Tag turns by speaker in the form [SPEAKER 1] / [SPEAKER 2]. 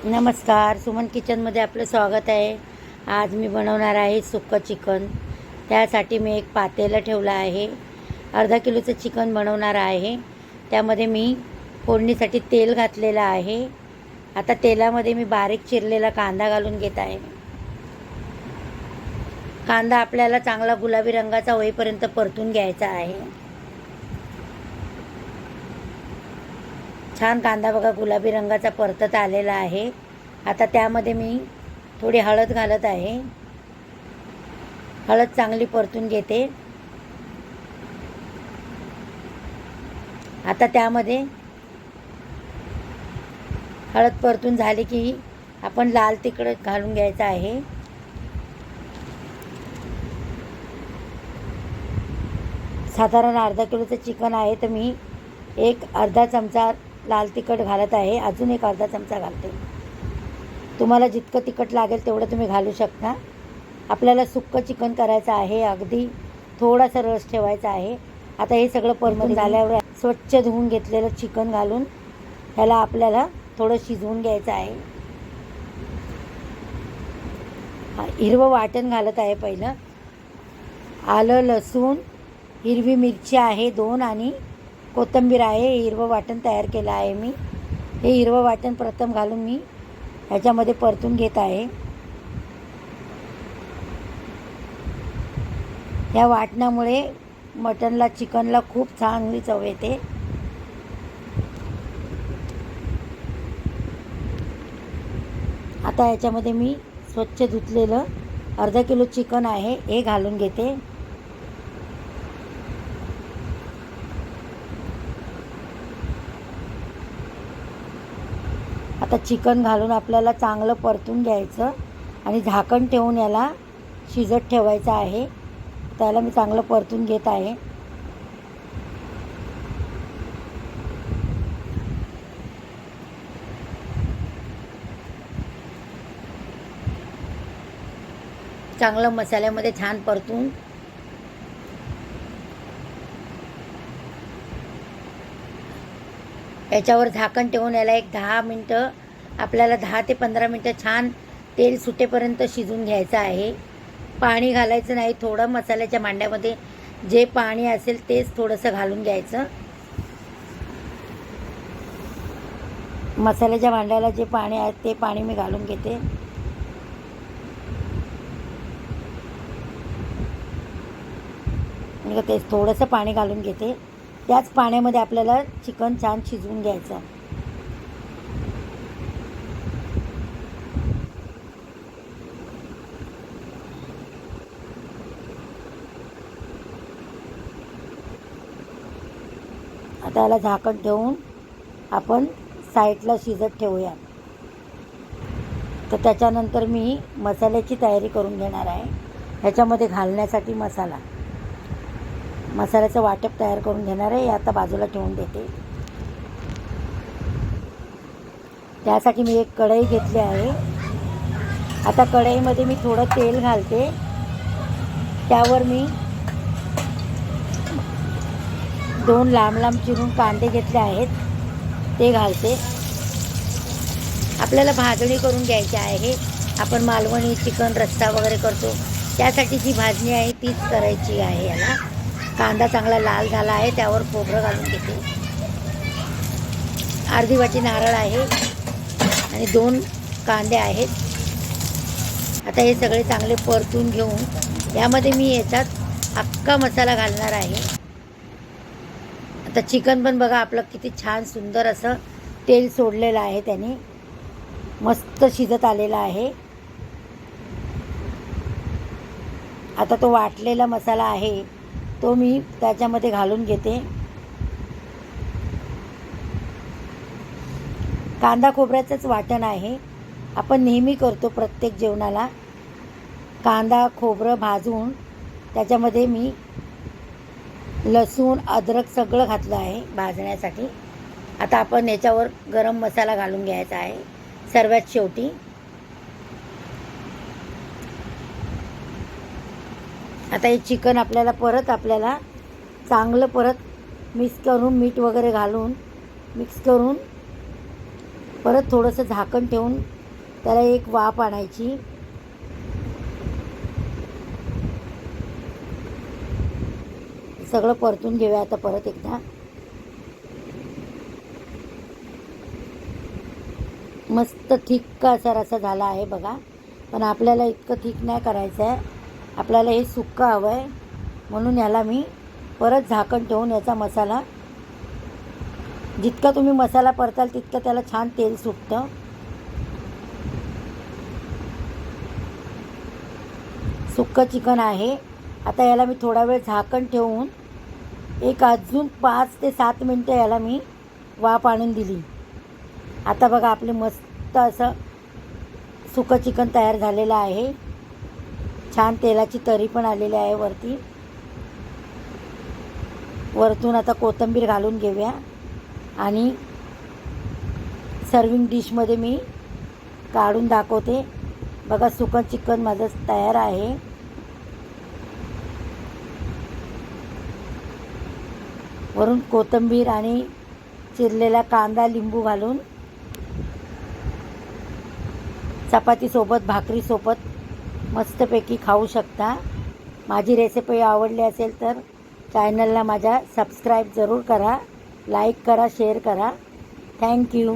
[SPEAKER 1] नमस्कार, सुमन किचनमध्ये आपलं स्वागत आहे. आज मी बनवणार आहे सुक्कं चिकन. त्यासाठी मी एक पातेलं ठेवलं आहे. अर्धा किलोचं चिकन बनवणार आहे. त्यामध्ये मी फोडणीसाठी तेल घातलेलं आहे. आता तेलामध्ये मी बारीक चिरलेला कांदा घालून घेत आहे. कांदा आपल्याला चांगला गुलाबी रंगाचा होईपर्यंत परतून घ्यायचा आहे. छान कांदा बघा गुलाबी रंगाचा परतत आलेला आहे. आता त्यामध्ये मी थोडी हळद घालत आहे. हळद चांगली परतून घेते. आता त्यामध्ये हळद परतून झाली की आपण लाल तिखट घालून घ्यायचं आहे. साधारण अर्धा किलोचं चिकन आहे तर मी एक अर्धा चमचा लाल तिखट घालत आहे. अजून एक अर्धा चमचा घालते. तुम्हाला जितकं तिखट लागेल तेवढं तुम्ही घालू शकता. आपल्याला सुक्कं चिकन करायचं आहे. अगदी थोडासा रस ठेवायचा आहे. आता हे सगळं परतून झाल्यावर स्वच्छ धुवून घेतलेलं चिकन घालून ह्याला आपल्याला थोडं शिजवून घ्यायचं आहे. हिरवं वाटण घालत आहे. पहिलं आलं, लसूण, हिरवी मिरची आहे 2 आणि कोथिंबीर आहे. हिरवं वाटण तयार केलं आहे मी. हे हिरवं वाटण प्रथम घालून मी ह्याच्यामध्ये परतून घेत आहे. या वाटणामुळे मटनला, चिकनला खूप चांगली चव येते. आता याच्यामध्ये मी स्वच्छ धुतलेलं अर्धा किलो चिकन आहे हे घालून घेते. आता चिकन घालून आपल्याला चांगलं परतून घ्यायचं आणि झाकण ठेवून याला शिजत ठेवायचं आहे. त्याला मी चांगलं परतून घेत आहे. चांगलं मसाल्यामध्ये छान परतून याच्यावर झाकण ठेवून याला एक 10 मिनटं आपल्याला 10 ते 15 मिनटं छान तेल सुटेपर्यंत शिजून घ्यायचं आहे. पाणी घालायचं नाही. थोडं मसाल्याच्या मांड्यामध्ये जे पाणी असेल तेच थोडंसं घालून घ्यायचं. मसाल्याच्या भांड्याला जे पाणी आहे ते पाणी मी घालून घेते. म्हणजे तेच थोडंसं पाणी घालून घेते. त्याच पाण्यामध्ये आपल्याला चिकन छान शिजवून घ्यायचं. आता याला झाकण ठेवून आपण साईडला शिजत ठेवूया. तर त्याच्यानंतर मी मसाल्याची तयारी करून घेणार आहे. ह्याच्यामध्ये घालण्यासाठी मसाल्याचं वाटप तयार करून घेणार आहे. हे आता बाजूला ठेवून देते. त्यासाठी मी एक कढई घेतली आहे. आता कढईमध्ये मी थोडं तेल घालते. त्यावर मी 2 लांब लांब चिरून कांदे घेतले आहेत ते घालते. आपल्याला भाजणी करून घ्यायची आहे. आपण मालवणी चिकन रस्सा वगैरे करतो त्यासाठी जी भाजणी आहे तीच करायची आहे. याला कांदा चांगला लाल झाला आहे. त्यावर खोबरं घालून घेते. अर्धी वाटी नारळ आहे आणि 2 कांदे आहेत. आता हे सगळे चांगले परतून घेऊन यामध्ये मी याच्यात अख्खा मसाला घालणार आहे. आता चिकन पण बघा आपलं किती छान सुंदर असं तेल सोडलेलं आहे. त्याने मस्त शिजत आलेला आहे. आता तो वाटलेला मसाला आहे तो मी त्याच्यामध्ये घालून घेते. कांदा खोबऱ्याचंच वाटण आहे. आपण नेहमी करतो प्रत्येक जेवणाला. कांदा खोबरं भाजून त्याच्यामध्ये मी लसूण, अद्रक सगळं घातलं आहे भाजण्यासाठी. आता आपण याच्यावर गरम मसाला घालून घ्यायचा आहे सर्वात शेवटी. आता हे चिकन आपल्याला चांगलं परत मिक्स करून मीठ वगैरे घालून मिक्स करून परत थोडंसं झाकण ठेवून त्याला एक वाफ आणायची. सगळं परतून घेऊया आता परत एकदा. मस्त थिक्क असा रस्सा झाला आहे बघा. पण आपल्याला इतकं थिक नाही करायचं आहे, आपल्याला हे सुक्कं हवं आहे. म्हणून याला मी परत झाकण ठेवून याचा मसाला, जितका तुम्ही मसाला परताल तितकं त्याला छान तेल सुटतं. सुक्कं चिकन आहे. आता याला मी थोडा वेळ झाकण ठेवून एक अजून 5 ते 7 मिनटं याला मी वाफ आणून दिली. आता बघा आपले मस्त असं सुकं चिकन तयार झालेलं आहे. छान तेलाची तरी पण आलेली आहे वरती. वरतून आता कोथिंबीर घालून घेऊया आणि सर्विंग डिशमध्ये मी काढून दाखवते. बघा सुकं चिकन माझं तयार आहे. वरून कोथिंबीर आणि चिरलेला कांदा, लिंबू घालून चपातीसोबत, भाकरीसोबत मस्तपैकी खाऊ शकता. माझी रेसिपी आवडली असेल तर चॅनलला माझ्या सबस्क्राईब जरूर करा, लाईक करा, शेअर करा. थँक्यू.